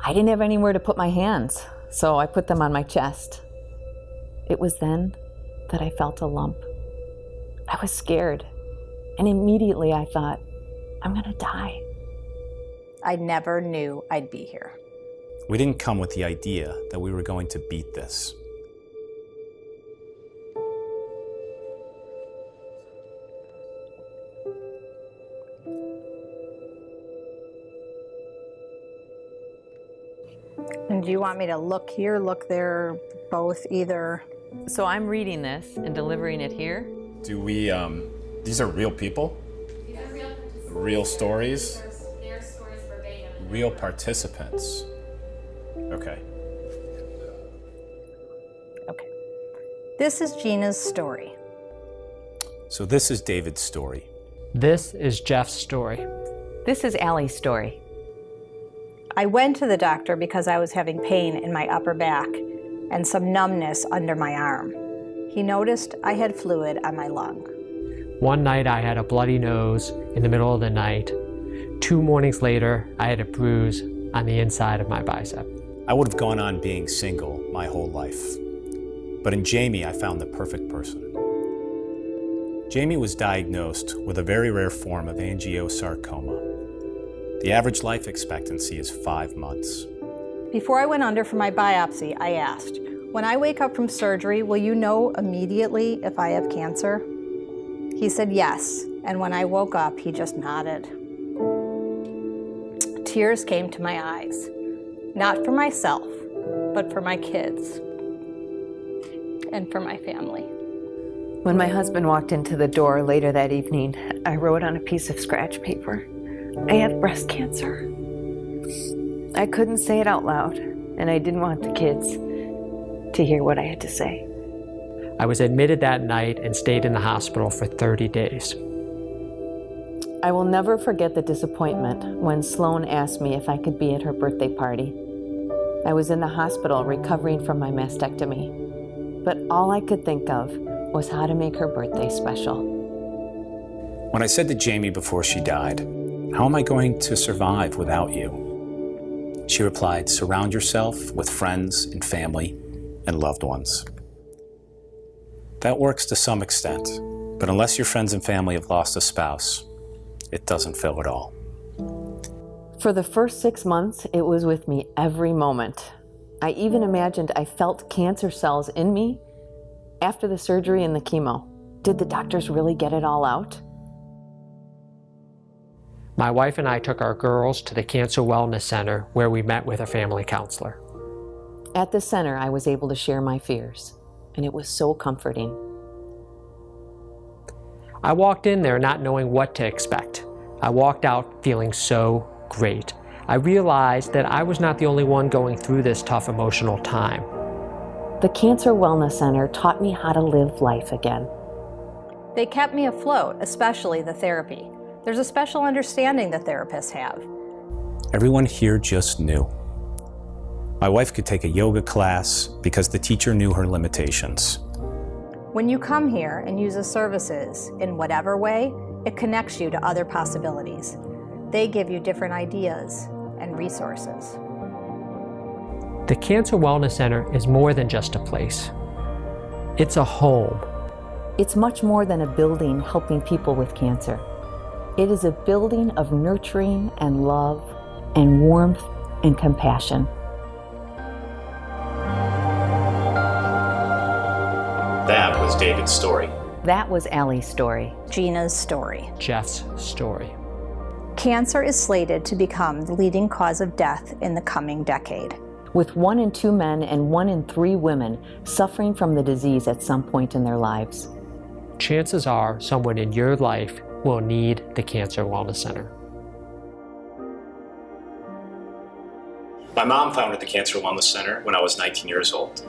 I didn't have anywhere to put my hands, so I put them on my chest. It was then that I felt a lump. I was scared, and immediately I thought, I'm gonna die. I never knew I'd be here. We didn't come with the idea that we were going to beat this. And do you want me to look here, look there, both, either? So I'm reading this and delivering it here. Do we, these are real people? These are real participants. Real stories? Their stories verbatim. Real participants. Okay. Okay. This is Gina's story. So this is David's story. This is Jeff's story. This is Allie's story. I went to the doctor because I was having pain in my upper back and some numbness under my arm. He noticed I had fluid on my lung. One night I had a bloody nose in the middle of the night. 2 mornings later, I had a bruise on the inside of my bicep. I would have gone on being single my whole life. But in Jamie, I found the perfect person. Jamie was diagnosed with a very rare form of angiosarcoma. The average life expectancy is 5 months. Before I went under for my biopsy, I asked, when I wake up from surgery, will you know immediately if I have cancer? He said yes, and when I woke up, he just nodded. Tears came to my eyes, not for myself, but for my kids and for my family. When my husband walked into the door later that evening, I wrote on a piece of scratch paper, I have breast cancer. I couldn't say it out loud, and I didn't want the kids to hear what I had to say. I was admitted that night and stayed in the hospital for 30 days. I will never forget the disappointment when Sloan asked me if I could be at her birthday party. I was in the hospital recovering from my mastectomy, but all I could think of was how to make her birthday special. When I said to Jamie before she died, "How am I going to survive without you?" she replied, "Surround yourself with friends and family and loved ones." That works to some extent, but unless your friends and family have lost a spouse, it doesn't fill at all. For the first 6 months, it was with me every moment. I even imagined I felt cancer cells in me after the surgery and the chemo. Did the doctors really get it all out? My wife and I took our girls to the Cancer Wellness Center where we met with a family counselor. At the center, I was able to share my fears, and it was so comforting. I walked in there not knowing what to expect. I walked out feeling so great. I realized that I was not the only one going through this tough emotional time. The Cancer Wellness Center taught me how to live life again. They kept me afloat, especially the therapy. There's a special understanding the therapists have. Everyone here just knew. My wife could take a yoga class because the teacher knew her limitations. When you come here and use the services in whatever way, it connects you to other possibilities. They give you different ideas and resources. The Cancer Wellness Center is more than just a place. It's a home. It's much more than a building helping people with cancer. It is a building of nurturing and love and warmth and compassion. That was David's story. That was Allie's story. Gina's story. Jeff's story. Cancer is slated to become the leading cause of death in the coming decade. With 1 in 2 men and 1 in 3 women suffering from the disease at some point in their lives. Chances are someone in your life will need the Cancer Wellness Center. My mom founded the Cancer Wellness Center when I was 19 years old.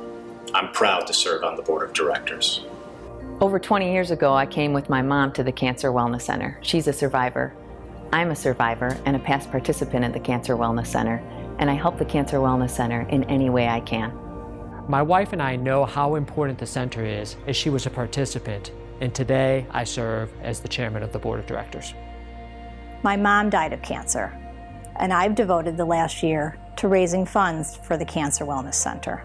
I'm proud to serve on the board of directors. Over 20 years ago, I came with my mom to the Cancer Wellness Center. She's a survivor. I'm a survivor and a past participant at the Cancer Wellness Center, and I help the Cancer Wellness Center in any way I can. My wife and I know how important the center is, as she was a participant, and today I serve as the chairman of the board of directors. My mom died of cancer, and I've devoted the last year to raising funds for the Cancer Wellness Center.